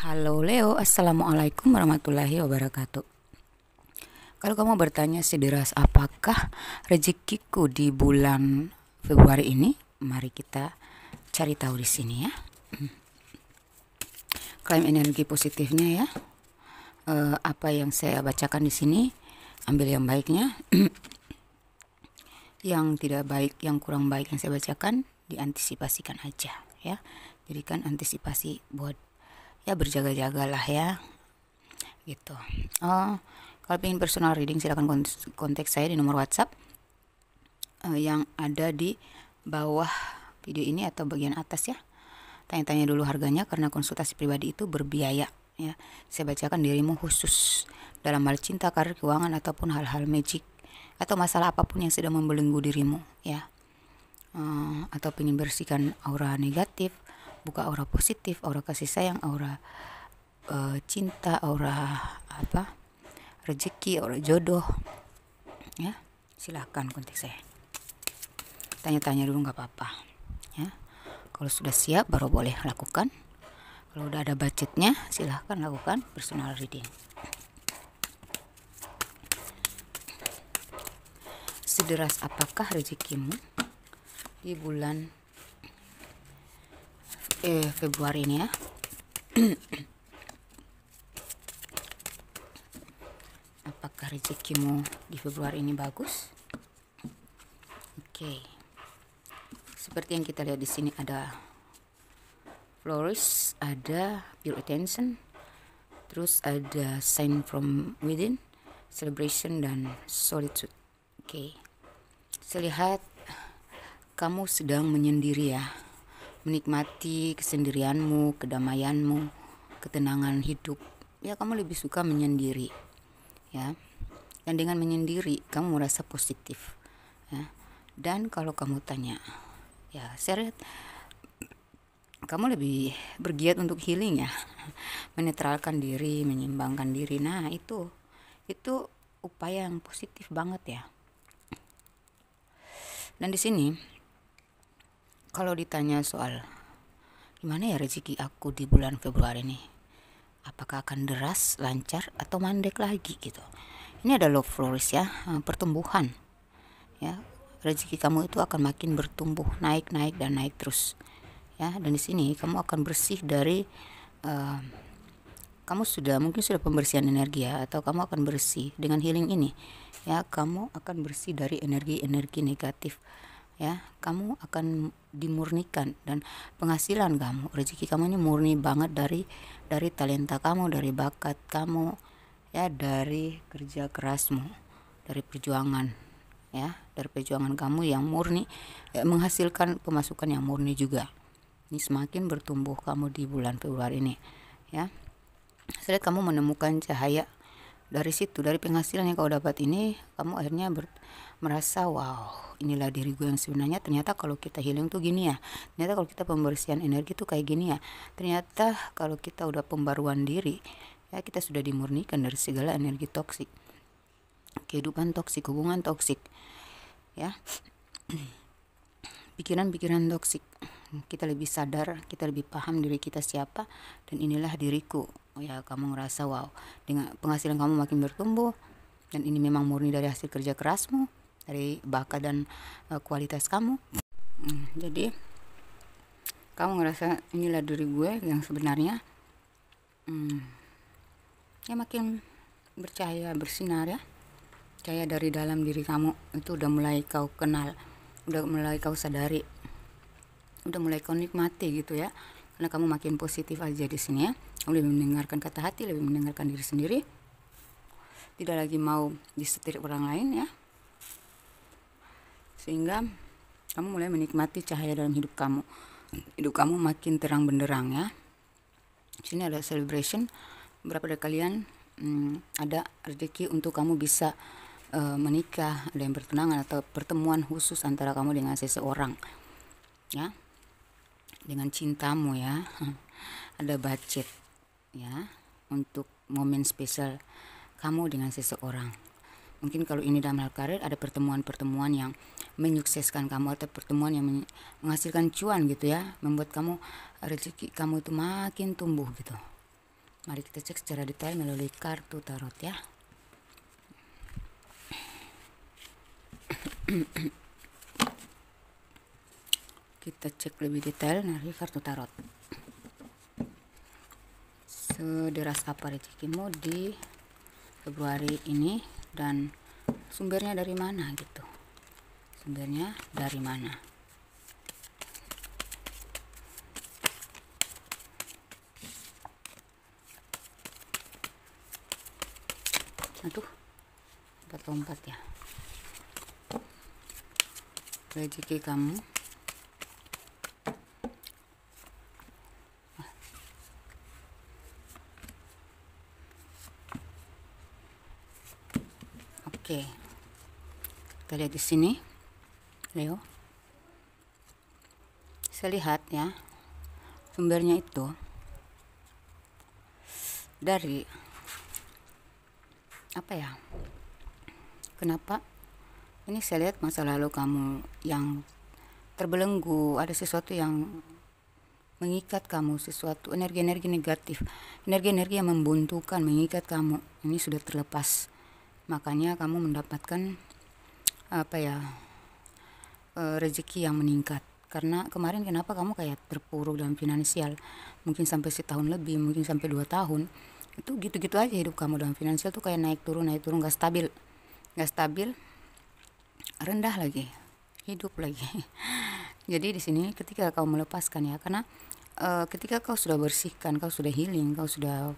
Halo Leo, Assalamualaikum warahmatullahi wabarakatuh. Kalau kamu bertanya sederas apakah rezekiku di bulan Februari ini, mari kita cari tahu di sini ya. Klaim energi positifnya ya. Apa yang saya bacakan di sini, ambil yang baiknya. Yang tidak baik, yang kurang baik yang saya bacakan, diantisipasikan aja ya. Jadikan antisipasi buat ya berjaga-jagalah ya gitu. Kalau ingin personal reading silakan kontak saya di nomor WhatsApp yang ada di bawah video ini atau bagian atas ya. Tanya-tanya dulu harganya karena konsultasi pribadi itu berbiaya ya. Saya bacakan dirimu khusus dalam hal cinta, karir, keuangan ataupun hal-hal magic atau masalah apapun yang sedang membelenggu dirimu ya. Atau ingin bersihkan aura negatif, buka aura positif, aura kasih sayang, aura cinta, aura rezeki, aura jodoh ya, silahkan kontak saya. Tanya-tanya dulu nggak apa-apa ya. Kalau sudah siap baru boleh lakukan. Kalau udah ada budgetnya silahkan lakukan personal reading. Sederas apakah rezekimu di bulan Februari ini ya. Apakah rezekimu di Februari ini bagus? Oke. Seperti yang kita lihat di sini ada florist, ada pure attention, terus ada sign from within, celebration dan solitude. Oke. Saya lihat kamu sedang menyendiri ya. Menikmati kesendirianmu, kedamaianmu, ketenangan hidup. Ya, kamu lebih suka menyendiri. Ya. Dan dengan menyendiri kamu merasa positif. Ya. Dan kalau kamu tanya, ya saya lihat kamu lebih bergiat untuk healing ya. Menetralkan diri, menyeimbangkan diri. Nah, itu upaya yang positif banget ya. Dan di sini kalau ditanya soal gimana ya rezeki aku di bulan Februari ini, apakah akan deras, lancar, atau mandek lagi gitu. Ini ada love florist ya, pertumbuhan ya. Rezeki kamu itu akan makin bertumbuh, naik dan naik terus ya. Dan di sini kamu akan bersih dari kamu mungkin sudah pembersihan energi ya, atau kamu akan bersih dengan healing ini ya. Kamu akan bersih dari energi negatif ya. Kamu akan dimurnikan dan penghasilan kamu, rezeki kamu ini murni banget dari talenta kamu, dari bakat kamu ya, dari kerja kerasmu, dari perjuangan ya, dari perjuangan kamu yang murni ya, menghasilkan pemasukan yang murni juga. Ini semakin bertumbuh kamu di bulan Februari ini ya. Saya lihat kamu menemukan cahaya dari situ, dari penghasilan yang kau dapat ini, kamu akhirnya merasa wow, inilah diri gue yang sebenarnya. Ternyata kalau kita healing tuh gini ya. Ternyata kalau kita pembersihan energi tuh kayak gini ya. Ternyata kalau kita udah pembaruan diri ya, kita sudah dimurnikan dari segala energi toksik, kehidupan toksik, hubungan toksik ya, pikiran-pikiran toksik. Kita lebih sadar, kita lebih paham diri kita siapa, dan inilah diriku ya. Kamu ngerasa wow, dengan penghasilan kamu makin bertumbuh, dan ini memang murni dari hasil kerja kerasmu, dari bakat dan kualitas kamu. Jadi kamu ngerasa inilah diri gue yang sebenarnya ya, makin bercahaya, bersinar ya. Cahaya dari dalam diri kamu itu udah mulai kau kenal, udah mulai kau sadari, udah mulai kau nikmati gitu ya. Karena kamu makin positif aja di sini ya. Kamu lebih mendengarkan kata hati, lebih mendengarkan diri sendiri, tidak lagi mau disetir orang lain ya. Sehingga kamu mulai menikmati cahaya dalam hidup kamu. Hidup kamu makin terang benderang ya. Sini ada celebration. Beberapa dari kalian ada rezeki untuk kamu bisa menikah, ada yang bertunangan atau pertemuan khusus antara kamu dengan seseorang ya, dengan cintamu ya. Ada budget ya untuk momen spesial kamu dengan seseorang. Mungkin kalau ini dalam hal karir, ada pertemuan-pertemuan yang menyukseskan kamu, atau pertemuan yang menghasilkan cuan gitu ya, membuat kamu rezeki kamu itu makin tumbuh gitu. Mari kita cek secara detail melalui kartu tarot ya. Kita cek lebih detail dari kartu tarot. Sederas apa rezekimu di Februari ini dan sumbernya dari mana gitu. Sumbernya dari mana? Aduh, lompat ya. Rezeki kamu. Oke. Kita lihat di sini, Leo. Saya lihat ya, sumbernya itu dari apa ya? Kenapa? Ini saya lihat masa lalu kamu yang terbelenggu, ada sesuatu yang mengikat kamu, sesuatu energi-energi negatif, energi-energi yang membuntukan, mengikat kamu. Ini sudah terlepas. Makanya kamu mendapatkan apa ya? Rezeki yang meningkat. Karena kemarin kenapa kamu kayak terpuruk dalam finansial, mungkin sampai setahun lebih, mungkin sampai 2 tahun. Itu gitu-gitu aja hidup kamu dalam finansial tuh kayak naik turun, gak stabil. Rendah lagi, hidup lagi. Jadi di sini ketika kau melepaskan ya, karena ketika kau sudah bersihkan, kau sudah healing, kau sudah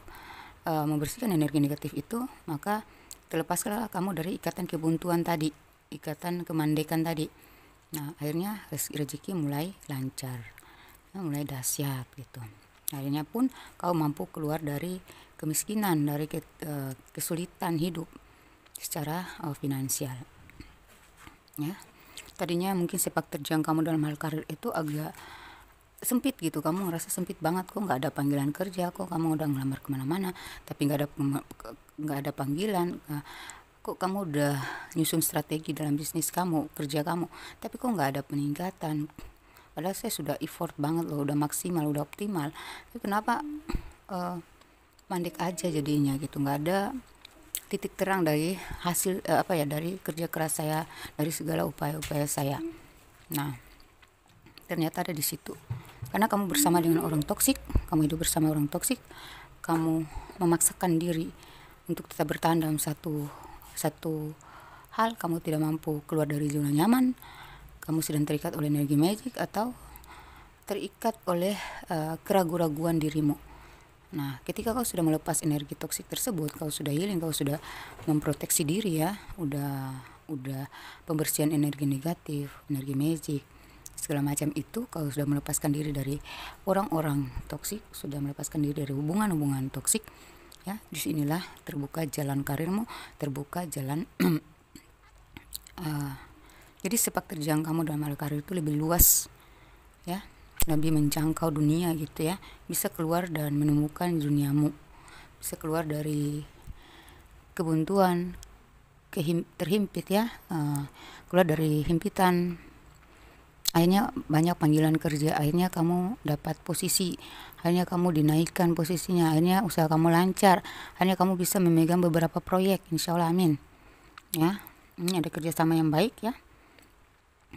membersihkan energi negatif itu, maka terlepaskanlah kamu dari ikatan kebuntuan tadi, ikatan kemandekan tadi. Nah akhirnya rezeki mulai lancar, mulai dahsyat gitu. Akhirnya pun kau mampu keluar dari kemiskinan, dari kesulitan hidup secara finansial. Ya, tadinya mungkin sepak terjang kamu dalam hal karir itu agak sempit gitu, kamu ngerasa sempit banget, kok nggak ada panggilan kerja, kok kamu udah ngelamar kemana-mana tapi nggak ada panggilan, kok kamu udah nyusun strategi dalam bisnis kamu, kerja kamu, tapi kok nggak ada peningkatan, padahal saya sudah effort banget loh, udah maksimal, udah optimal, tapi kenapa mandek aja jadinya gitu, nggak ada titik terang dari hasil dari kerja keras saya, dari segala upaya-upaya saya. Nah ternyata ada di situ, karena kamu bersama dengan orang toksik, kamu hidup bersama orang toksik, kamu memaksakan diri untuk tetap bertahan dalam satu hal, kamu tidak mampu keluar dari zona nyaman, kamu sedang terikat oleh energi magic atau terikat oleh keraguan-raguan dirimu. Nah, ketika kau sudah melepas energi toksik tersebut, kau sudah healing, kau sudah memproteksi diri ya, udah pembersihan energi negatif, energi magic, segala macam itu, kau sudah melepaskan diri dari orang-orang toksik, sudah melepaskan diri dari hubungan-hubungan toksik, ya. Disinilah terbuka jalan karirmu, terbuka jalan. Jadi sepak terjang kamu dalam hal karir itu lebih luas, ya. Lebih menjangkau dunia gitu ya, bisa keluar dan menemukan duniamu, bisa keluar dari kebuntuan, terhimpit ya, keluar dari himpitan, akhirnya banyak panggilan kerja, akhirnya kamu dapat posisi, akhirnya kamu dinaikkan posisinya, akhirnya usaha kamu lancar, akhirnya kamu bisa memegang beberapa proyek, insya Allah, amin ya. Ini ada kerjasama yang baik ya,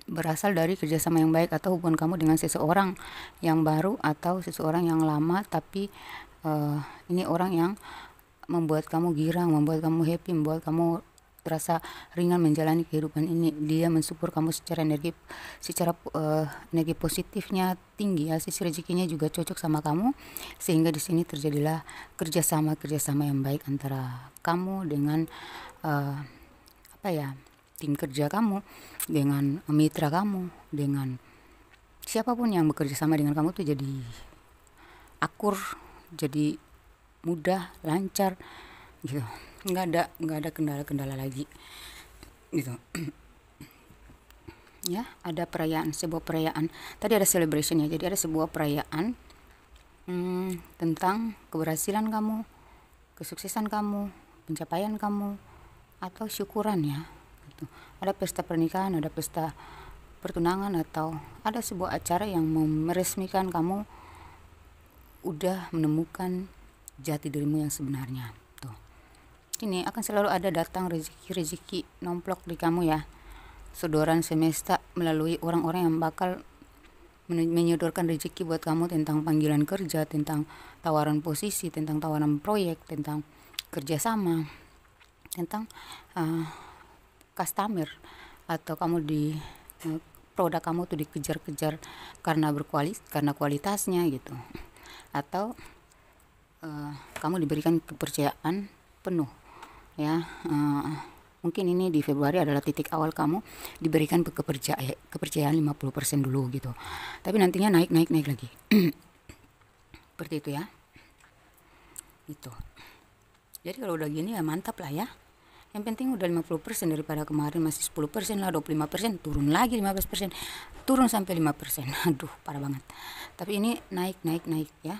berasal dari kerjasama yang baik atau hubungan kamu dengan seseorang yang baru atau seseorang yang lama, tapi ini orang yang membuat kamu girang, membuat kamu happy, membuat kamu terasa ringan menjalani kehidupan ini. Dia mensupport kamu secara energi positifnya tinggi ya, sisi rezekinya juga cocok sama kamu, sehingga di sini terjadilah kerjasama yang baik antara kamu dengan tim kerja kamu, dengan mitra kamu, dengan siapapun yang bekerja sama dengan kamu tuh jadi akur, jadi mudah, lancar gitu, nggak ada kendala-kendala lagi gitu. Ya, ada sebuah perayaan tadi, ada celebration ya, jadi ada sebuah perayaan tentang keberhasilan kamu, kesuksesan kamu, pencapaian kamu, atau syukuran ya gitu. Ada pesta pernikahan, ada pesta pertunangan, atau ada sebuah acara yang meresmikan kamu udah menemukan jati dirimu yang sebenarnya. Tuh. Ini akan selalu ada datang rezeki nomplok di kamu ya. Sodoran semesta melalui orang-orang yang bakal menyodorkan rezeki buat kamu tentang panggilan kerja, tentang tawaran posisi, tentang tawaran proyek, tentang kerjasama, tentang customer, atau kamu produk kamu tuh dikejar-kejar karena kualitasnya gitu, atau kamu diberikan kepercayaan penuh ya. Mungkin ini di Februari adalah titik awal kamu diberikan kepercayaan 50% dulu gitu, tapi nantinya naik lagi. Seperti itu ya. Itu. Jadi kalau udah gini ya mantap lah ya. Yang penting udah 50% daripada kemarin masih 10% lah, 25%, turun lagi 15%, turun sampai 5%. Aduh, parah banget. Tapi ini naik ya.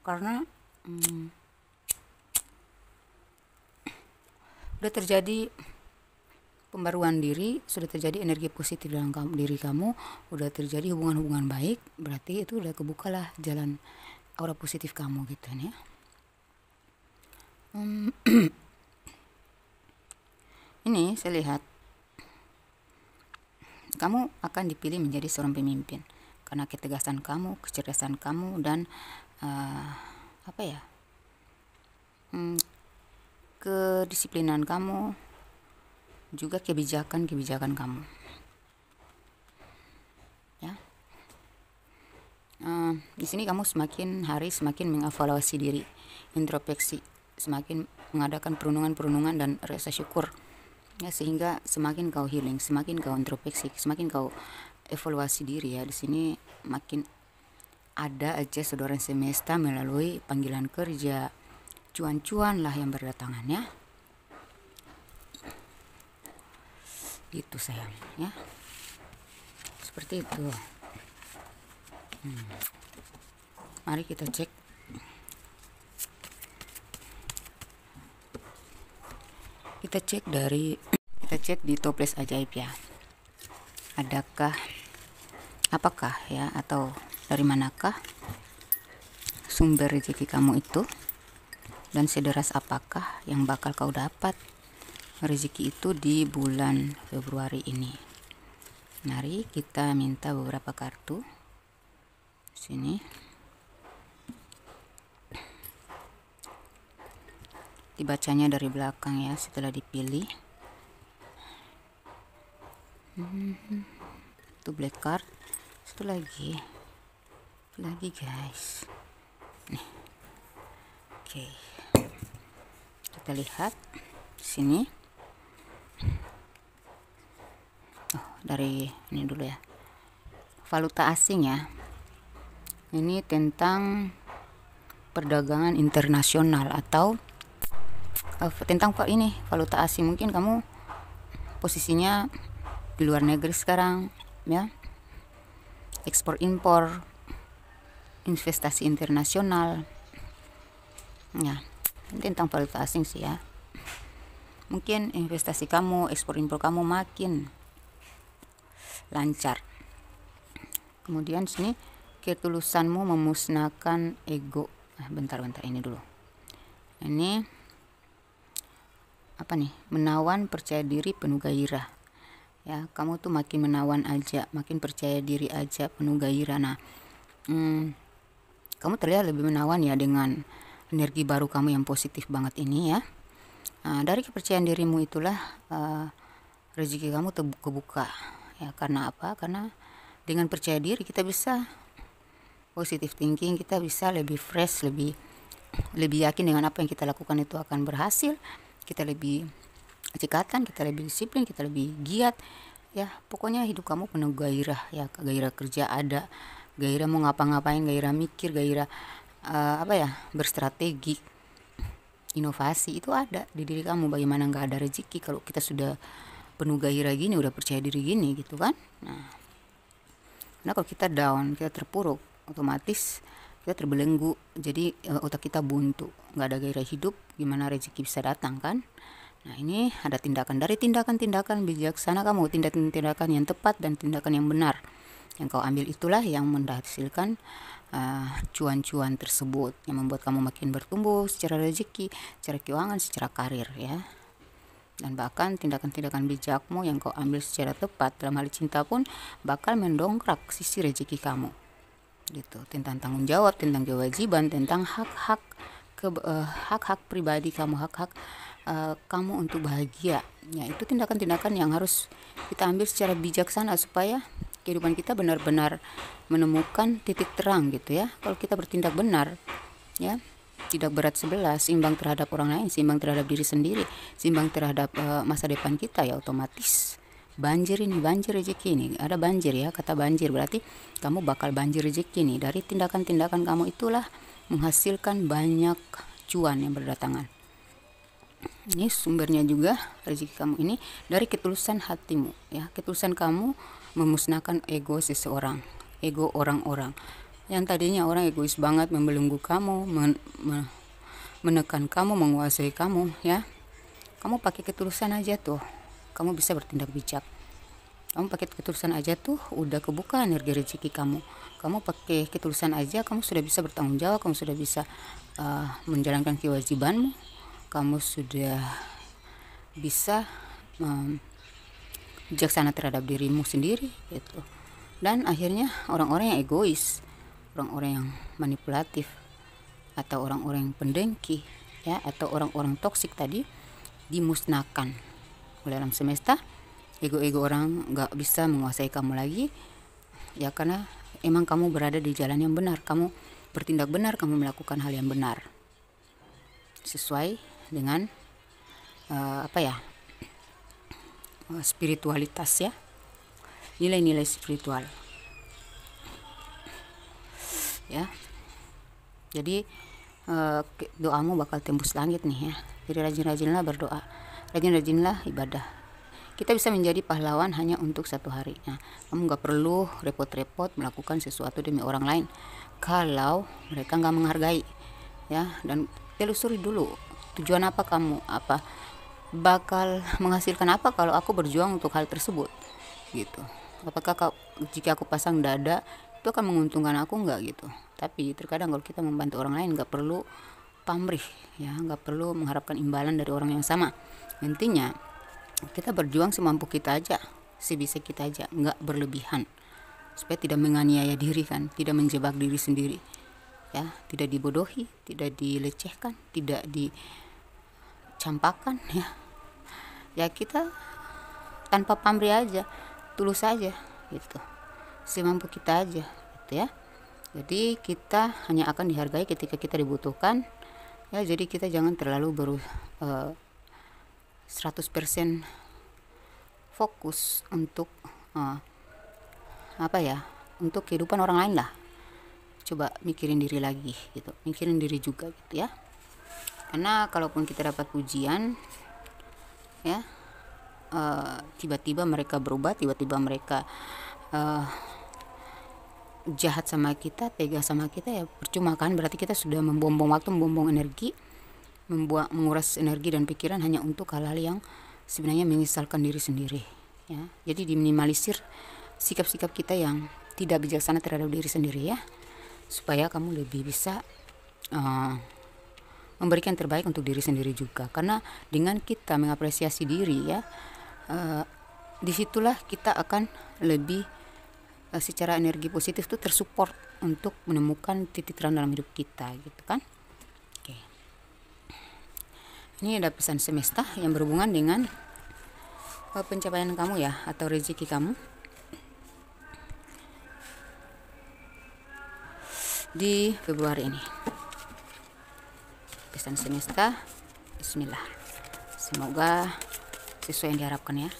Karena udah terjadi pembaruan diri, sudah terjadi energi positif dalam diri kamu, udah terjadi hubungan-hubungan baik, berarti itu udah kebukalah jalan aura positif kamu gitu ya. Ini saya lihat kamu akan dipilih menjadi seorang pemimpin karena ketegasan kamu, kecerdasan kamu, dan kedisiplinan kamu, juga kebijakan kamu ya. Di sini kamu semakin hari semakin mengevaluasi diri, introspeksi, semakin mengadakan perenungan dan rasa syukur ya, sehingga semakin kau healing, semakin kau introspeksi, semakin kau evaluasi diri ya. Di sini makin ada aja sodoran semesta melalui panggilan kerja, cuan-cuan lah yang berdatangan ya. Gitu sayang ya. Seperti itu. Mari kita cek. Kita cek di toples ajaib ya. Apakah ya, atau dari manakah sumber rezeki kamu itu, dan sederas apakah yang bakal kau dapat rezeki itu di bulan Februari ini. Mari kita minta beberapa kartu sini. Dibacanya dari belakang ya setelah dipilih. Itu black card. Satu lagi guys. Nih. Oke. Kita lihat sini. Dari ini dulu ya. Valuta asing ya. Ini tentang perdagangan internasional atau tentang ini valuta asing. Mungkin kamu posisinya di luar negeri sekarang ya. Ekspor impor, investasi internasional. Ya, tentang valuta asing sih ya. Mungkin investasi kamu, ekspor impor kamu makin lancar. Kemudian sini ketulusanmu memusnahkan ego. Bentar ini dulu. Ini apa nih? Menawan, percaya diri, penuh gairah. Ya, kamu tuh makin menawan aja, makin percaya diri aja, penuh gairah. Nah, kamu terlihat lebih menawan ya dengan energi baru kamu yang positif banget ini ya. Dari kepercayaan dirimu itulah rezeki kamu kebuka ya. Karena apa? Karena dengan percaya diri kita bisa positive thinking, kita bisa lebih fresh, lebih yakin dengan apa yang kita lakukan itu akan berhasil. Kita lebih cekatan, kita lebih disiplin, kita lebih giat ya. Pokoknya hidup kamu penuh gairah ya. Gairah kerja ada, gairah mau ngapa-ngapain, gairah mikir, gairah berstrategi, inovasi itu ada di diri kamu. Bagaimana nggak ada rezeki kalau kita sudah penuh gairah gini, udah percaya diri gini gitu kan. Nah kalau kita down, kita terpuruk, otomatis kita terbelenggu, jadi otak kita buntu, nggak ada gairah hidup, gimana rezeki bisa datang kan. Nah ini ada tindakan bijaksana kamu, tindakan yang tepat dan tindakan yang benar yang kau ambil, itulah yang menghasilkan cuan-cuan tersebut yang membuat kamu makin bertumbuh secara rezeki, secara keuangan, secara karir ya. Dan bahkan tindakan-tindakan bijakmu yang kau ambil secara tepat dalam hal cinta pun bakal mendongkrak sisi rezeki kamu gitu, tentang tanggung jawab, tentang kewajiban, tentang hak-hak pribadi kamu, hak-hak kamu untuk bahagia ya. Itu tindakan-tindakan yang harus kita ambil secara bijaksana supaya kehidupan kita benar-benar menemukan titik terang gitu ya. Kalau kita bertindak benar ya, tidak berat sebelah, seimbang terhadap orang lain, seimbang terhadap diri sendiri, seimbang terhadap masa depan kita, ya otomatis banjir rezeki ini, ada banjir ya, kata banjir berarti kamu bakal banjir rezeki nih. Dari tindakan-tindakan kamu itulah menghasilkan banyak cuan yang berdatangan. Ini sumbernya juga rezeki kamu ini dari ketulusan hatimu ya, ketulusan kamu memusnahkan ego seseorang, ego orang-orang yang tadinya orang egois banget, membelenggu kamu, menekan kamu, menguasai kamu ya. Kamu pakai ketulusan aja tuh, kamu bisa bertindak bijak. Kamu pakai ketulusan aja tuh udah kebuka energi rezeki kamu. Kamu pakai ketulusan aja, kamu sudah bisa bertanggung jawab, kamu sudah bisa menjalankan kewajibanmu, kamu sudah bisa bijaksana terhadap dirimu sendiri gitu. Dan akhirnya orang-orang yang egois, orang-orang yang manipulatif, atau orang-orang yang pendengki ya, atau orang-orang toksik tadi dimusnahkan oleh alam semesta. Ego-ego orang gak bisa menguasai kamu lagi ya, karena emang kamu berada di jalan yang benar, kamu bertindak benar, kamu melakukan hal yang benar sesuai dengan spiritualitas ya, nilai-nilai spiritual ya. Jadi doamu bakal tembus langit nih ya. Jadi rajin-rajinlah berdoa, rajin-rajinlah ibadah. Kita bisa menjadi pahlawan hanya untuk satu hari. Nah, kamu gak perlu repot-repot melakukan sesuatu demi orang lain kalau mereka gak menghargai ya. Dan telusuri dulu tujuan apa kamu, apa bakal menghasilkan apa kalau aku berjuang untuk hal tersebut gitu. Apakah jika aku pasang dada itu akan menguntungkan aku enggak gitu. Tapi terkadang kalau kita membantu orang lain gak perlu pamrih ya, gak perlu mengharapkan imbalan dari orang yang sama. Intinya kita berjuang semampu kita aja, sebisa kita aja, gak berlebihan, supaya tidak menganiaya diri kan, tidak menjebak diri sendiri ya, tidak dibodohi, tidak dilecehkan, tidak dicampakkan ya. Ya kita tanpa pamrih aja, tulus aja gitu, semampu kita aja gitu ya. Jadi kita hanya akan dihargai ketika kita dibutuhkan ya. Jadi kita jangan terlalu 100% fokus untuk untuk kehidupan orang lain lah. Coba mikirin diri lagi gitu, mikirin diri juga gitu ya. Karena kalaupun kita dapat pujian ya, tiba-tiba mereka berubah, tiba-tiba mereka jahat sama kita, tega sama kita, ya percuma kan. Berarti kita sudah membuang waktu, membuang energi, menguras energi dan pikiran hanya untuk hal-hal yang sebenarnya menyesalkan diri sendiri ya. Jadi diminimalisir sikap-sikap kita yang tidak bijaksana terhadap diri sendiri ya, supaya kamu lebih bisa memberikan terbaik untuk diri sendiri juga. Karena dengan kita mengapresiasi diri ya, disitulah kita akan lebih secara energi positif tuh tersupport untuk menemukan titik terang dalam hidup kita gitu kan. Oke. Ini ada pesan semesta yang berhubungan dengan pencapaian kamu ya, atau rezeki kamu di Februari ini. Pesan semesta, bismillah, semoga sesuai yang diharapkan ya.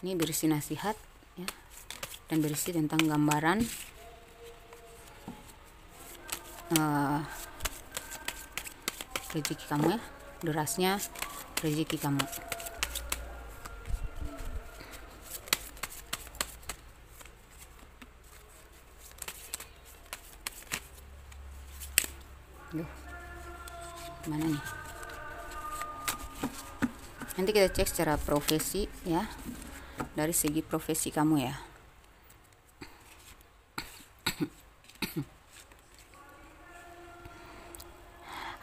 Ini berisi nasihat ya, dan berisi tentang gambaran rezeki kamu ya, derasnya rezeki kamu. Mana nih? Nanti kita cek secara profesi ya, dari segi profesi kamu ya.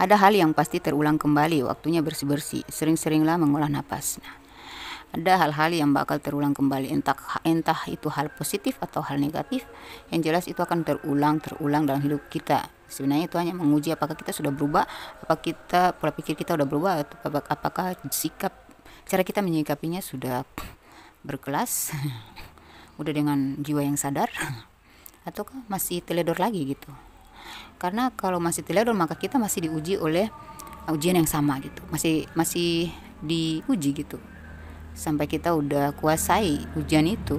Ada hal yang pasti terulang kembali, waktunya bersih-bersih. Sering-seringlah mengolah napas. Nah, ada hal-hal yang bakal terulang kembali, entah itu hal positif atau hal negatif. Yang jelas itu akan terulang dalam hidup kita. Sebenarnya itu hanya menguji apakah kita sudah berubah, pola pikir kita sudah berubah, atau apakah cara kita menyikapinya sudah berkelas, udah dengan jiwa yang sadar, ataukah masih teledor lagi gitu. Karena kalau masih teledor, maka kita masih diuji oleh ujian yang sama gitu, masih diuji gitu, sampai kita udah kuasai ujian itu,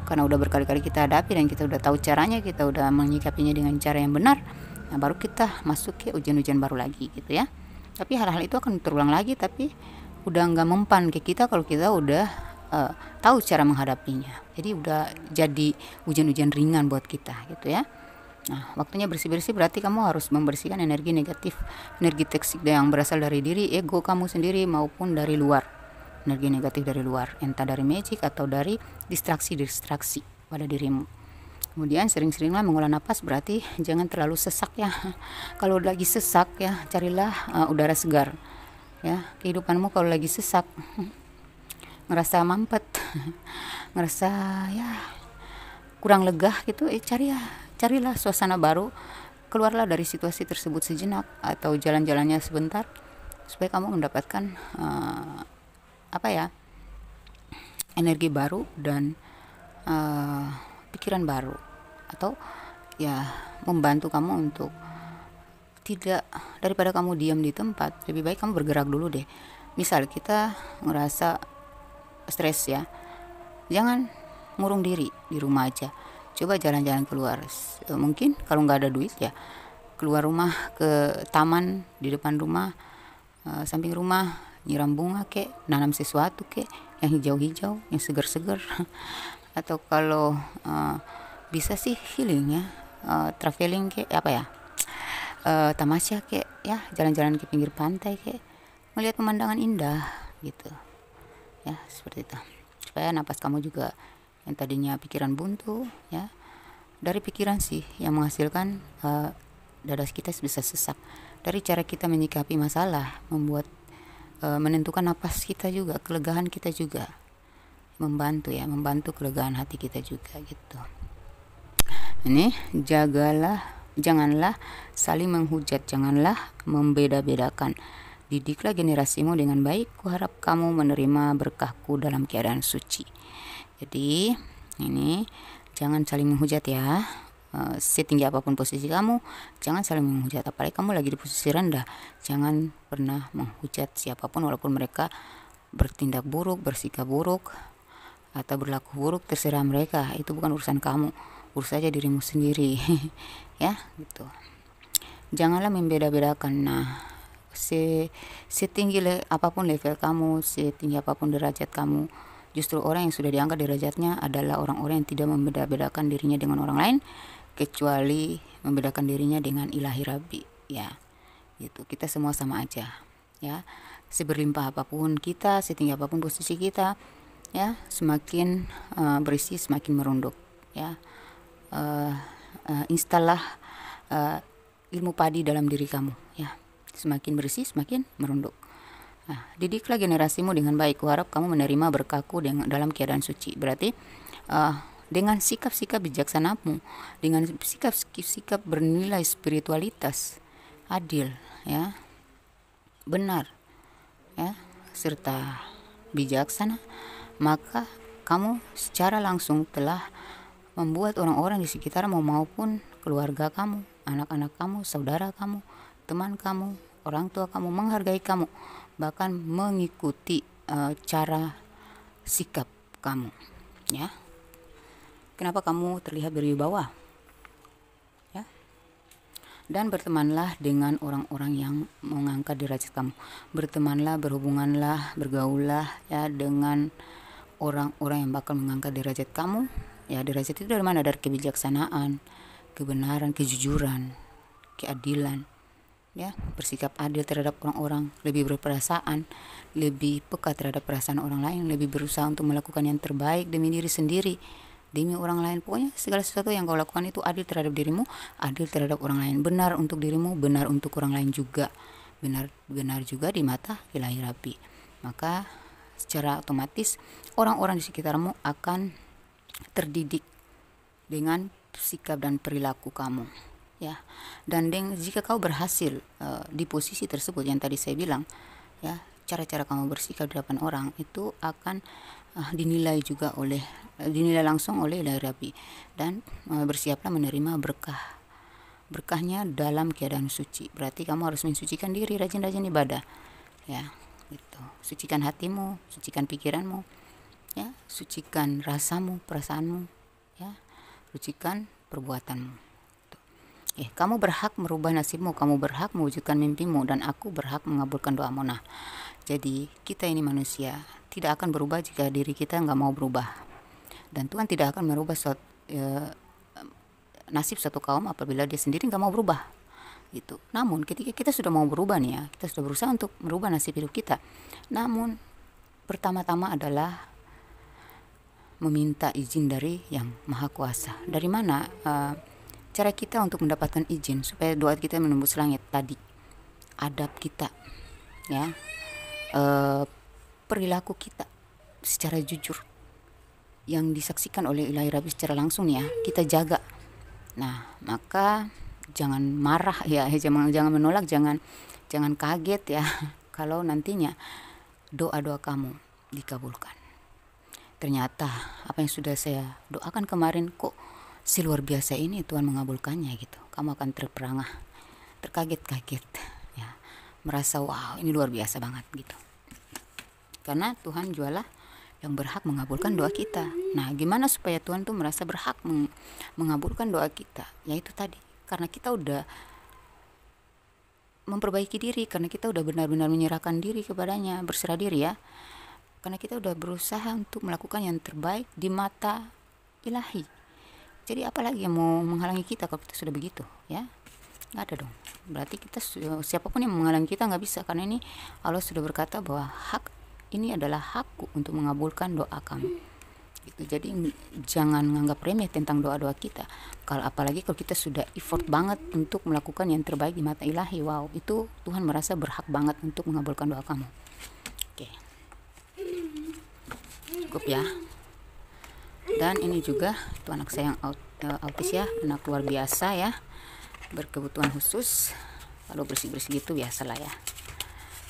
karena udah berkali-kali kita hadapi dan kita udah tahu caranya, kita udah menyikapinya dengan cara yang benar. Nah, baru kita masuk ke ujian-ujian baru lagi gitu ya. Tapi hal-hal itu akan terulang lagi, tapi udah nggak mempan ke kita kalau kita udah tahu cara menghadapinya. Jadi udah jadi ujian-ujian ringan buat kita gitu ya. Nah, waktunya bersih-bersih berarti kamu harus membersihkan energi negatif, energi toksik yang berasal dari diri, ego kamu sendiri maupun dari luar. Energi negatif dari luar, entah dari magic atau dari distraksi pada dirimu. Kemudian sering-seringlah mengolah napas, berarti jangan terlalu sesak ya. Kalau lagi sesak ya, carilah udara segar. Ya, kehidupanmu kalau lagi sesak, ngerasa mampet, ngerasa ya kurang lega gitu, carilah suasana baru, keluarlah dari situasi tersebut sejenak atau jalan-jalannya sebentar supaya kamu mendapatkan energi baru dan pikiran baru, atau ya membantu kamu untuk tidak, daripada kamu diam di tempat, lebih baik kamu bergerak dulu deh. Misal kita ngerasa stres ya, jangan ngurung diri di rumah aja, coba jalan-jalan keluar. Mungkin kalau nggak ada duit ya keluar rumah ke taman di depan rumah, samping rumah, nyiram bunga kek, nanam sesuatu kek yang hijau-hijau, yang segar-segar. Atau kalau bisa sih healing ya, traveling kek tamasya kek ya, jalan-jalan ke pinggir pantai kek, melihat pemandangan indah gitu ya, seperti itu, supaya napas kamu juga yang tadinya pikiran buntu ya, dari pikiran sih yang menghasilkan dada kita bisa sesak. Dari cara kita menyikapi masalah membuat menentukan napas kita juga, kelegaan kita juga, membantu kelegaan hati kita juga gitu. Ini janganlah saling menghujat, janganlah membeda-bedakan. Didiklah generasimu dengan baik, kuharap kamu menerima berkahku dalam keadaan suci. Jadi ini jangan saling menghujat ya. Setinggi apapun posisi kamu, jangan saling menghujat. Apalagi kamu lagi di posisi rendah, jangan pernah menghujat siapapun, walaupun mereka bertindak buruk, bersikap buruk, atau berlaku buruk, terserah mereka. Itu bukan urusan kamu, urus saja dirimu sendiri. Ya gitu. Janganlah membeda-bedakan. Nah, setinggi apapun level kamu, setinggi apapun derajat kamu, justru orang yang sudah diangkat derajatnya adalah orang-orang yang tidak membeda-bedakan dirinya dengan orang lain, kecuali membedakan dirinya dengan ilahi Rabbi ya gitu. Kita semua sama aja ya, seberlimpah apapun kita, setinggi apapun posisi kita ya, semakin berisi semakin merunduk ya. Installah ilmu padi dalam diri kamu ya, semakin bersih semakin merunduk. Nah, didiklah generasimu dengan baik, kuharap kamu menerima berkahku dalam keadaan suci. Berarti dengan sikap-sikap bijaksanamu, dengan sikap-sikap bernilai spiritualitas, adil ya, benar ya, serta bijaksana, maka kamu secara langsung telah membuat orang-orang di sekitarmu maupun keluarga kamu, anak-anak kamu, saudara kamu, teman kamu, orang tua kamu menghargai kamu, bahkan mengikuti cara sikap kamu ya. Kenapa kamu terlihat berwibawa ya? Dan bertemanlah dengan orang-orang yang mengangkat derajat kamu. Bertemanlah, berhubunganlah, bergaullah ya dengan orang-orang yang bakal mengangkat derajat kamu ya. Derajat itu dari mana? Dari kebijaksanaan, kebenaran, kejujuran, keadilan ya, bersikap adil terhadap orang-orang, lebih berperasaan, lebih peka terhadap perasaan orang lain, lebih berusaha untuk melakukan yang terbaik demi diri sendiri, demi orang lain. Pokoknya segala sesuatu yang kau lakukan itu adil terhadap dirimu, adil terhadap orang lain, benar untuk dirimu, benar untuk orang lain juga, benar juga di mata Ilahi Rabbi. Maka secara otomatis orang-orang di sekitarmu akan terdidik dengan sikap dan perilaku kamu, ya. Dan jika kau berhasil di posisi tersebut yang tadi saya bilang, ya, cara-cara kamu bersikap di depan orang itu akan dinilai langsung oleh Ilahi Rabbi. Dan bersiaplah menerima berkahnya dalam keadaan suci. Berarti kamu harus mensucikan diri, rajin-rajin ibadah, ya, gitu. Sucikan hatimu, sucikan pikiranmu, ya, sucikan rasamu, perasaanmu, ya, sucikan perbuatanmu. Kamu berhak merubah nasibmu, kamu berhak mewujudkan mimpimu, dan aku berhak mengabulkan doamu. Nah, jadi kita ini manusia tidak akan berubah jika diri kita nggak mau berubah, dan Tuhan tidak akan merubah nasib suatu kaum apabila dia sendiri nggak mau berubah, gitu. Namun ketika kita sudah mau berubah nih, ya, kita sudah berusaha untuk merubah nasib hidup kita. Namun pertama-tama adalah meminta izin dari Yang Maha Kuasa. Dari mana cara kita untuk mendapatkan izin supaya doa kita menembus langit? Tadi adab kita, ya, perilaku kita secara jujur yang disaksikan oleh Ilahi Rabbi secara langsung, ya, kita jaga. Nah, maka jangan marah, ya, jangan menolak, jangan kaget, ya, kalau nantinya doa-doa kamu dikabulkan. Ternyata apa yang sudah saya doakan kemarin kok seluar biasa ini Tuhan mengabulkannya, gitu. Kamu akan terperangah, terkaget-kaget, ya, merasa wow, ini luar biasa banget, gitu. Karena Tuhan jualah yang berhak mengabulkan doa kita. Nah, gimana supaya Tuhan tuh merasa berhak mengabulkan doa kita? Yaitu tadi, karena kita udah memperbaiki diri, karena kita udah benar-benar menyerahkan diri kepadanya, berserah diri, ya. Karena kita udah berusaha untuk melakukan yang terbaik di mata Ilahi. Jadi apalagi yang mau menghalangi kita kalau kita sudah begitu, ya? Nggak ada dong. Berarti kita, siapapun yang menghalangi kita nggak bisa, karena ini Allah sudah berkata bahwa ini adalah hakku untuk mengabulkan doa kamu, gitu. Jadi jangan menganggap remeh tentang doa-doa kita. Apalagi kalau kita sudah effort banget untuk melakukan yang terbaik di mata Ilahi, wow, itu Tuhan merasa berhak banget untuk mengabulkan doa kamu. Oke, cukup, ya. Dan ini juga itu anak saya yang autis, ya, anak luar biasa, ya, berkebutuhan khusus. Kalau bersih-bersih gitu biasalah, ya.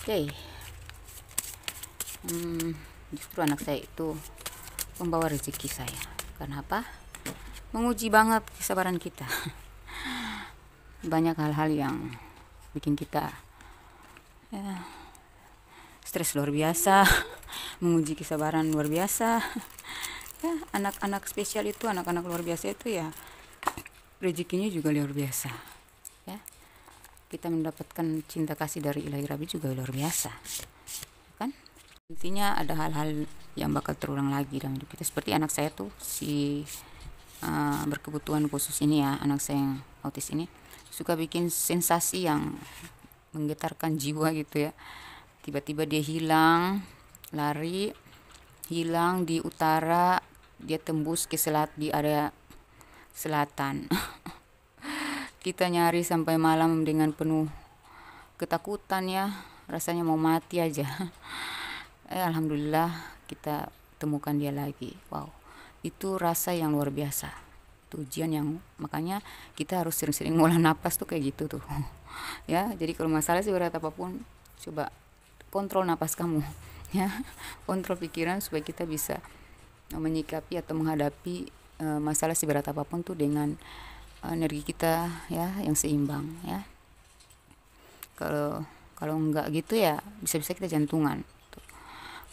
Oke. Justru anak saya itu membawa rezeki saya. Kenapa? Menguji banget kesabaran kita. Banyak hal-hal yang bikin kita, ya, stres luar biasa, menguji kesabaran luar biasa. Ya, anak-anak spesial itu, anak-anak luar biasa itu, ya, rezekinya juga luar biasa, ya. Kita mendapatkan cinta kasih dari Ilahi Rabbi juga luar biasa, kan? Intinya ada hal-hal yang bakal terulang lagi dalam hidup kita. Seperti anak saya tuh, si berkebutuhan khusus ini, ya, anak saya yang autis ini suka bikin sensasi yang menggetarkan jiwa, gitu, ya. Tiba-tiba dia hilang di utara, dia tembus ke di area selatan. Kita nyari sampai malam dengan penuh ketakutan, ya, rasanya mau mati aja. Alhamdulillah kita temukan dia lagi. Wow, itu rasa yang luar biasa, itu ujian yang, makanya kita harus sering-sering ngolah napas tuh kayak gitu tuh. Ya, jadi kalau masalah seberat apapun, coba kontrol napas kamu, ya, kontrol pikiran supaya kita bisa menyikapi atau menghadapi masalah seberat apapun tuh dengan energi kita, ya, yang seimbang, ya. Kalau enggak gitu, ya, bisa-bisa kita jantungan.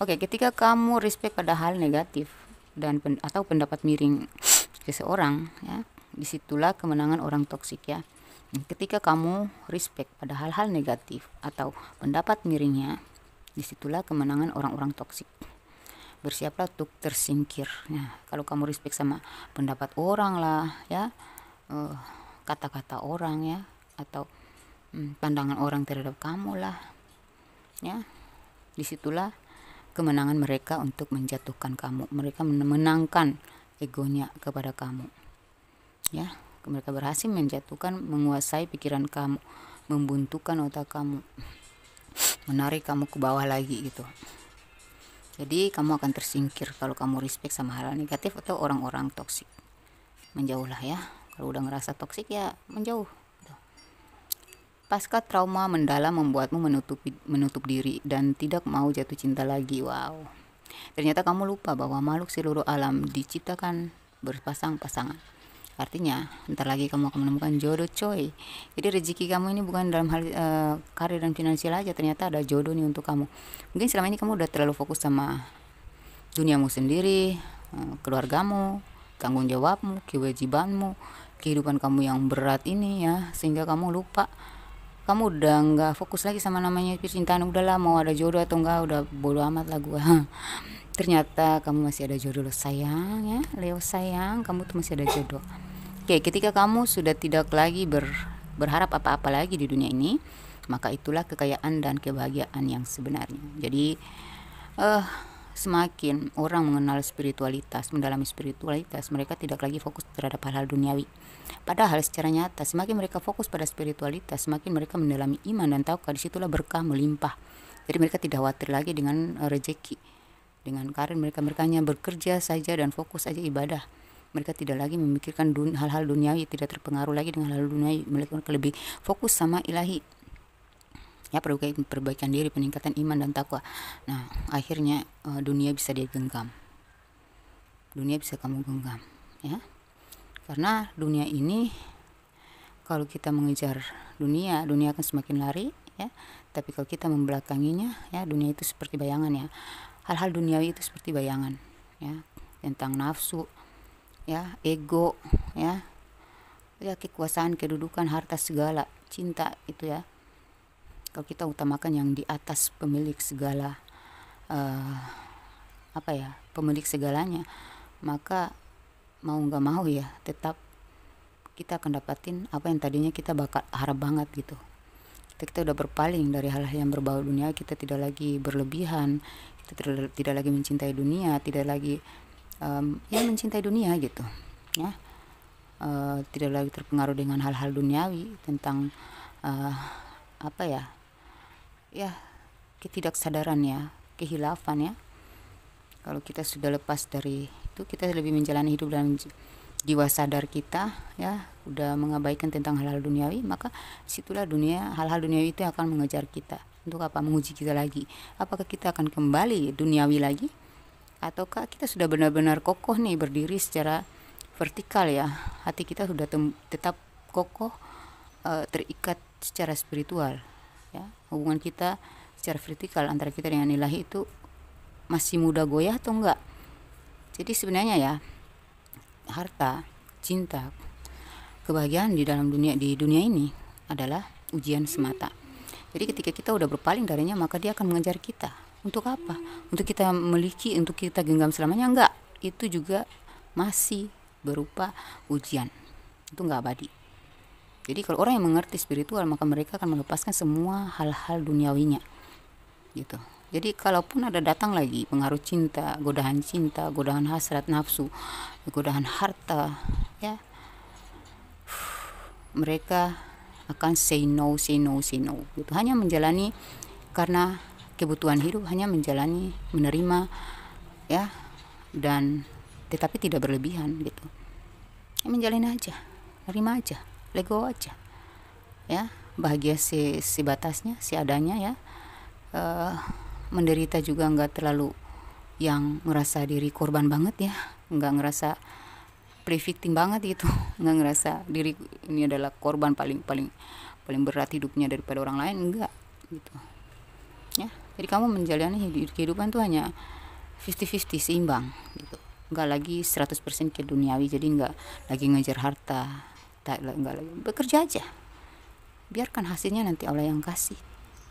Oke, ketika kamu respect pada hal negatif atau pendapat miring seseorang, ya, disitulah kemenangan orang toksik, ya. Ketika kamu respect pada hal-hal negatif atau pendapat miringnya, disitulah kemenangan orang-orang toksik. Bersiaplah untuk tersingkir. Nah, kalau kamu respect sama pendapat orang lah, ya, kata-kata orang, ya, atau pandangan orang terhadap kamu lah, ya, disitulah kemenangan mereka untuk menjatuhkan kamu. Mereka menangkan egonya kepada kamu, ya. Mereka berhasil menjatuhkan, menguasai pikiran kamu, membuntukan otak kamu, menarik kamu ke bawah lagi gitu. Jadi kamu akan tersingkir kalau kamu respect sama hal negatif atau orang-orang toksik. Menjauhlah ya. Kalau udah ngerasa toksik ya menjauh. Pasca trauma mendalam membuatmu menutup diri dan tidak mau jatuh cinta lagi. Wow. Ternyata kamu lupa bahwa makhluk seluruh alam diciptakan berpasang-pasangan. Artinya, ntar lagi kamu akan menemukan jodoh, coy. Jadi rezeki kamu ini bukan dalam hal karir dan finansial aja, ternyata ada jodoh nih untuk kamu. Mungkin selama ini kamu udah terlalu fokus sama duniamu sendiri, keluargamu, tanggung jawabmu, kewajibanmu, kehidupan kamu yang berat ini ya, sehingga kamu lupa. Kamu udah nggak fokus lagi sama namanya percintaan. Udahlah, mau ada jodoh atau enggak, udah bodo amat lah gua. Ternyata kamu masih ada jodoh loh sayang ya, Leo sayang, kamu tuh masih ada jodoh. Oke, ketika kamu sudah tidak lagi berharap apa-apa lagi di dunia ini, maka itulah kekayaan dan kebahagiaan yang sebenarnya. Jadi semakin orang mengenal spiritualitas, mendalami spiritualitas, mereka tidak lagi fokus terhadap hal-hal duniawi. Padahal secara nyata, semakin mereka fokus pada spiritualitas, semakin mereka mendalami iman dan tahukah, disitulah berkah melimpah. Jadi mereka tidak khawatir lagi dengan rezeki, dengan karir mereka hanya bekerja saja dan fokus saja ibadah. Mereka tidak lagi memikirkan hal-hal duniawi, tidak terpengaruh lagi dengan hal-hal duniawi. Mereka lebih fokus sama ilahi. Ya, perbaikan diri, peningkatan iman dan takwa. Nah, akhirnya dunia bisa dia genggam. Dunia bisa kamu genggam, ya. Karena dunia ini, kalau kita mengejar dunia akan semakin lari, ya. Tapi kalau kita membelakanginya, ya, dunia itu seperti bayangan ya. Hal-hal duniawi itu seperti bayangan, ya, tentang nafsu, ya, ego, ya, kekuasaan, kedudukan, harta segala, cinta itu ya. Kalau kita utamakan yang di atas pemilik segala, pemilik segalanya, maka mau nggak mau ya, tetap kita akan dapatin apa yang tadinya kita bakal harap banget gitu. Kita udah berpaling dari hal-hal yang berbau dunia, kita tidak lagi berlebihan, kita tidak lagi mencintai dunia, tidak lagi mencintai dunia gitu, ya. Tidak lagi terpengaruh dengan hal-hal duniawi tentang ketidaksadaran ya, kehilafan ya. Kalau kita sudah lepas dari itu, kita lebih menjalani hidup dalam jiwa sadar kita, ya, udah mengabaikan tentang hal-hal duniawi, maka situlah hal-hal duniawi itu akan mengejar kita. Untuk apa? Menguji kita lagi. Apakah kita akan kembali duniawi lagi, ataukah kita sudah benar-benar kokoh nih, berdiri secara vertikal ya, hati kita sudah tetap kokoh, terikat secara spiritual ya. Hubungan kita secara vertikal antara kita dengan ilahi itu masih mudah goyah atau enggak. Jadi sebenarnya ya, harta, cinta, kebahagiaan di dunia ini adalah ujian semata. Jadi ketika kita udah berpaling darinya, maka dia akan mengejar kita. Untuk apa? Untuk kita miliki, untuk kita genggam selamanya? Enggak. Itu juga masih berupa ujian. Itu enggak abadi. Jadi kalau orang yang mengerti spiritual, maka mereka akan melepaskan semua hal-hal duniawinya gitu. Jadi kalaupun ada datang lagi pengaruh cinta, godaan hasrat nafsu, godaan harta, ya, mereka akan say no gitu. Hanya menjalani karena kebutuhan hidup, hanya menjalani, menerima, ya, dan tetapi tidak berlebihan gitu. Ya, menjalani aja, terima aja, let go aja, ya, bahagia sebatasnya, seadanya ya. Menderita juga nggak terlalu yang ngerasa diri korban banget ya, nggak ngerasa play victim banget gitu, nggak ngerasa diri ini adalah korban paling berat hidupnya daripada orang lain, enggak gitu ya. Jadi kamu menjalani kehidupan tuh hanya 50-50, seimbang gitu, nggak lagi 100% ke duniawi. Jadi nggak lagi ngejar harta, nggak lagi, bekerja aja, biarkan hasilnya nanti Allah yang kasih,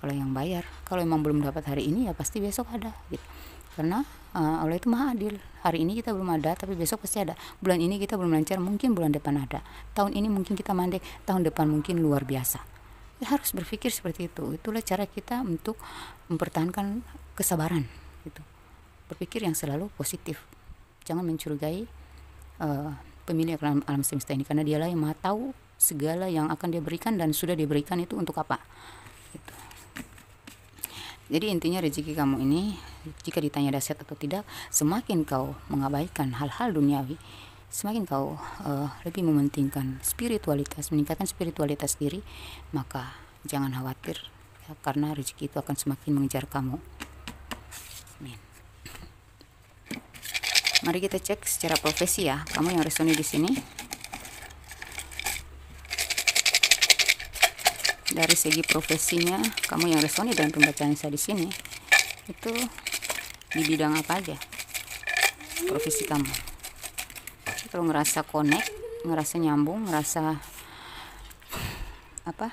Allah yang bayar. Kalau emang belum dapat hari ini ya pasti besok ada gitu. Karena Allah itu maha adil. Hari ini kita belum ada, tapi besok pasti ada. Bulan ini kita belum lancar, mungkin bulan depan ada. Tahun ini mungkin kita mandek, tahun depan mungkin luar biasa. Ya, harus berpikir seperti itu. Itulah cara kita untuk mempertahankan kesabaran gitu. Berpikir yang selalu positif. Jangan mencurigai pemilik alam semesta ini, karena dialah yang maha tahu segala yang akan dia berikan dan sudah diberikan itu untuk apa gitu. Jadi intinya rezeki kamu ini, jika ditanya dahsyat atau tidak, semakin kau mengabaikan hal-hal duniawi, semakin kau lebih mementingkan spiritualitas, meningkatkan spiritualitas diri, maka jangan khawatir ya, karena rezeki itu akan semakin mengejar kamu. Amin. Mari kita cek secara profesi ya, kamu yang resoni di sini. Dari segi profesinya, kamu yang resoni dengan pembacaan saya di sini, itu di bidang apa aja profesi kamu. Kalau ngerasa connect, ngerasa nyambung, ngerasa apa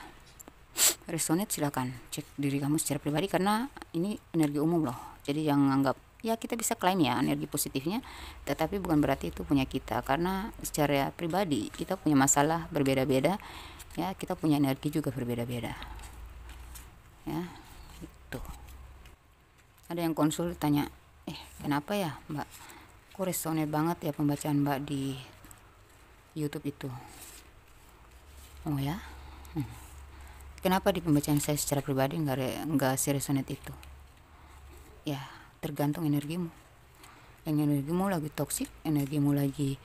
resonate, silakan cek diri kamu secara pribadi, karena ini energi umum loh. Jadi yang anggap ya kita bisa klaim ya energi positifnya, tetapi bukan berarti itu punya kita, karena secara pribadi kita punya masalah berbeda-beda ya, kita punya energi juga berbeda-beda ya itu. Ada yang konsul tanya, kenapa ya Mbak, kok resonate banget ya pembacaan Mbak di YouTube itu? Oh ya, kenapa di pembacaan saya secara pribadi nggak resonate itu? Ya tergantung energimu. Yang energimu lagi toksik, energimu lagi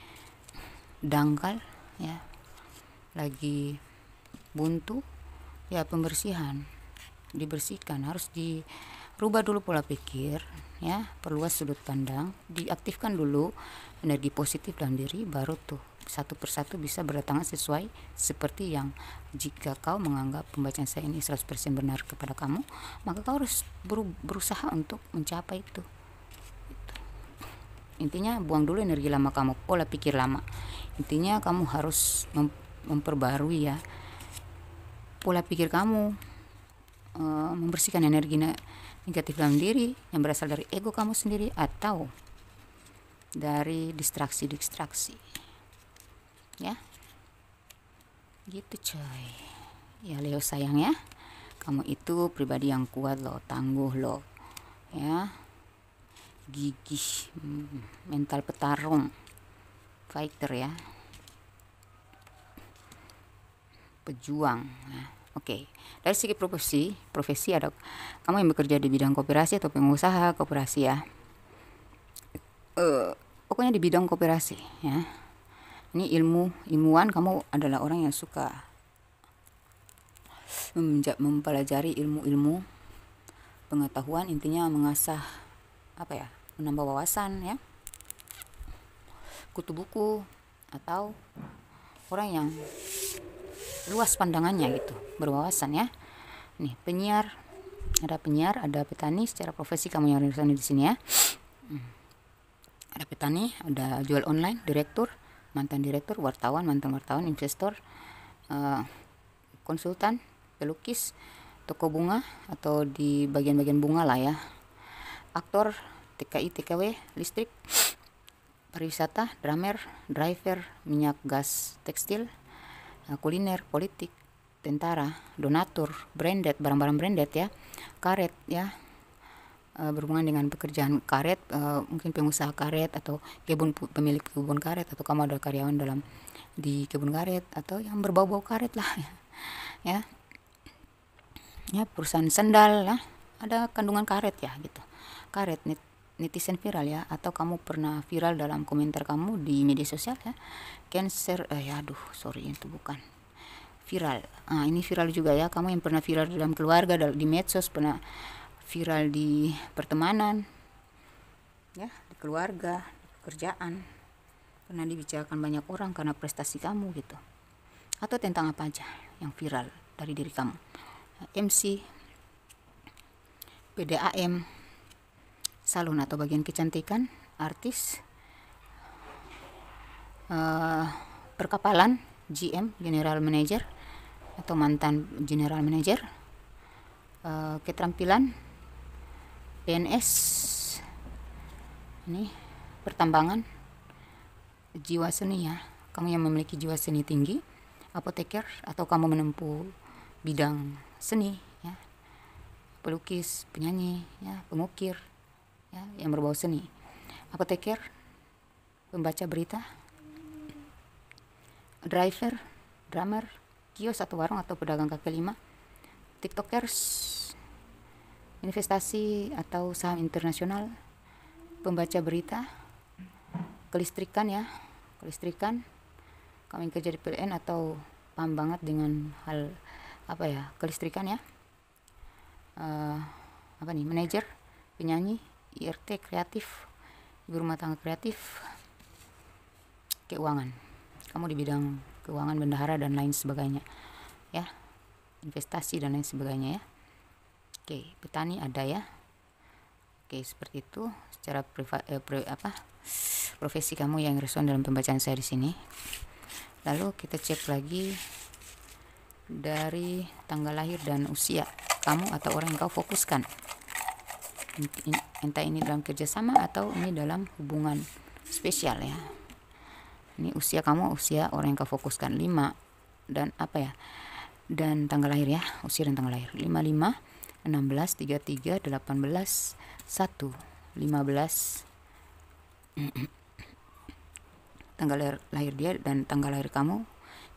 dangkal ya, lagi buntu ya, pembersihan, dibersihkan, harus dirubah dulu pola pikir ya, perluas sudut pandang, diaktifkan dulu energi positif dalam diri, baru tuh satu persatu bisa berdatangan sesuai seperti yang, jika kau menganggap pembacaan saya ini 100% benar kepada kamu, maka kau harus berusaha untuk mencapai itu. Intinya buang dulu energi lama kamu, pola pikir lama. Intinya kamu harus memperbarui ya pola pikir kamu, membersihkan energi negatif dalam diri yang berasal dari ego kamu sendiri atau dari distraksi ya gitu coy ya. Leo sayang ya, kamu itu pribadi yang kuat loh, tangguh loh ya, gigih, mental petarung, fighter ya, pejuang ya. Oke. Dari segi profesi ada kamu yang bekerja di bidang koperasi atau pengusaha koperasi ya, pokoknya di bidang koperasi ya. Ini ilmuwan, kamu adalah orang yang suka mempelajari ilmu pengetahuan, intinya mengasah apa ya, menambah wawasan ya, kutu buku, atau orang yang luas pandangannya gitu, berwawasan ya. Nih penyiar, ada petani, secara profesi kamu yang ada di sini ya. Ada petani, ada jual online, direktur, mantan direktur, wartawan, mantan wartawan, investor, konsultan, pelukis, toko bunga atau di bagian-bagian bunga lah ya, aktor, TKI, TKW, listrik, pariwisata, drummer, driver, minyak gas, tekstil, kuliner, politik, tentara, donatur, branded, barang-barang branded ya, karet ya, berhubungan dengan pekerjaan karet, mungkin pengusaha karet atau pemilik kebun karet, atau kamu ada karyawan di kebun karet atau yang berbau-bau karet lah ya, perusahaan sendal lah, ada kandungan karet ya gitu, karet. Netizen viral ya, atau kamu pernah viral dalam komentar kamu di media sosial ya, cancer, itu bukan viral. Ini viral juga ya, kamu yang pernah viral dalam keluarga, di medsos, pernah viral di pertemanan ya, di keluarga, di pekerjaan, pernah dibicarakan banyak orang karena prestasi kamu gitu, atau tentang apa aja yang viral dari diri kamu, MC, PDAM, salon atau bagian kecantikan, artis, perkapalan, GM, general manager atau mantan general manager, keterampilan, PNS, ini pertambangan, jiwa seni ya, kamu yang memiliki jiwa seni tinggi, apoteker atau kamu menempuh bidang seni ya, pelukis, penyanyi ya, pengukir ya, yang berbau seni, apoteker, pembaca berita, driver, drummer, kios atau warung atau pedagang kaki lima, tiktokers, investasi atau saham internasional, pembaca berita, kelistrikan ya, kelistrikan, kamu yang kerja di PLN atau paham banget dengan hal apa ya, kelistrikan ya, manajer, penyanyi, IRT, kreatif, ibu rumah tangga kreatif, keuangan, kamu di bidang keuangan, bendahara dan lain sebagainya ya, investasi dan lain sebagainya ya. Oke, petani ada ya. Oke, seperti itu secara profesi kamu yang reson dalam pembacaan saya di sini. Lalu kita cek lagi dari tanggal lahir dan usia kamu atau orang yang kau fokuskan, entah ini dalam kerjasama atau ini dalam hubungan spesial ya. Ini usia kamu, usia orang yang kau fokuskan 5 dan dan tanggal lahir ya, usia dan tanggal lahir 55, 16, 33, 18, 1, 15 tanggal lahir dia dan tanggal lahir kamu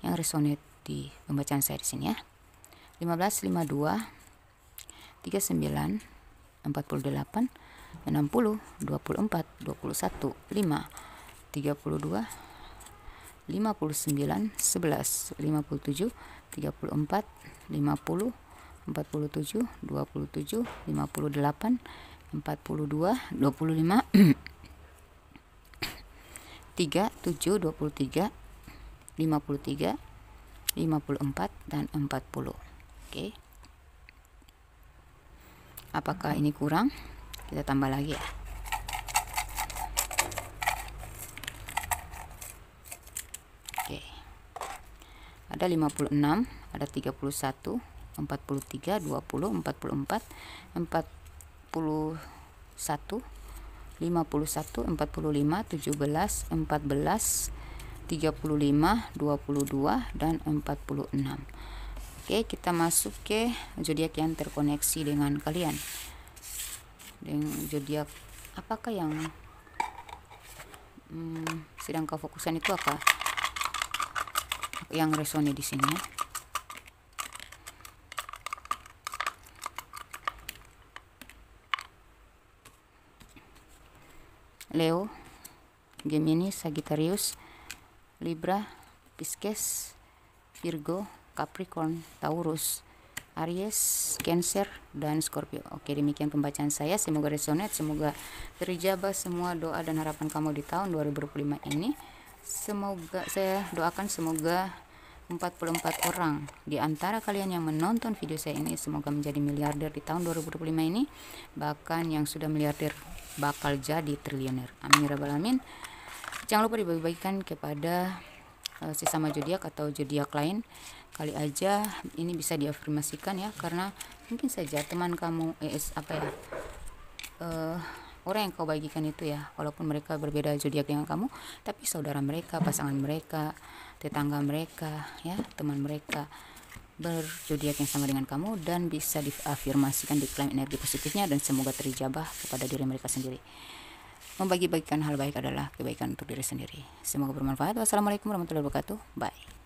yang resonate di pembacaan saya di sini ya. 15, 52, 39, 48, 60, 24, 21, 5, 32, 59, 11, 57, 34, 50, 47, 27, 58, 42, 25, 3, 7, 23, 53, 54, dan 40. Oke. Apakah ini kurang? Kita tambah lagi ya. Oke. Ada 56, ada 31, 43, 20, 44, 41, 51, 45, 17, 14, 35, 22, dan 46. Oke, kita masuk ke zodiak yang terkoneksi dengan kalian. Dengan zodiak apakah yang sedang kau fokuskan itu apa? Yang resone di sini. Leo, Gemini, Sagittarius, Libra, Pisces, Virgo, Capricorn, Taurus, Aries, Cancer, dan Scorpio. Oke, demikian pembacaan saya. Semoga resonate, semoga terijabah semua doa dan harapan kamu di tahun 2025 ini. Semoga saya doakan semoga 44 orang di antara kalian yang menonton video saya ini semoga menjadi miliarder di tahun 2025 ini. Bahkan yang sudah miliarder bakal jadi triliuner. Amin ya rabbal alamin. Jangan lupa dibagi-bagikan kepada sesama zodiak atau zodiak lain. Kali aja ini bisa diafirmasikan ya, karena mungkin saja teman kamu orang yang kau bagikan itu ya, walaupun mereka berbeda zodiak dengan kamu, tapi saudara mereka, pasangan mereka, tetangga mereka ya, teman mereka berzodiak yang sama dengan kamu dan bisa diafirmasikan, diklaim energi positifnya, dan semoga terijabah kepada diri mereka sendiri. Membagi-bagikan hal baik adalah kebaikan untuk diri sendiri. Semoga bermanfaat. Wassalamualaikum warahmatullahi wabarakatuh. Bye.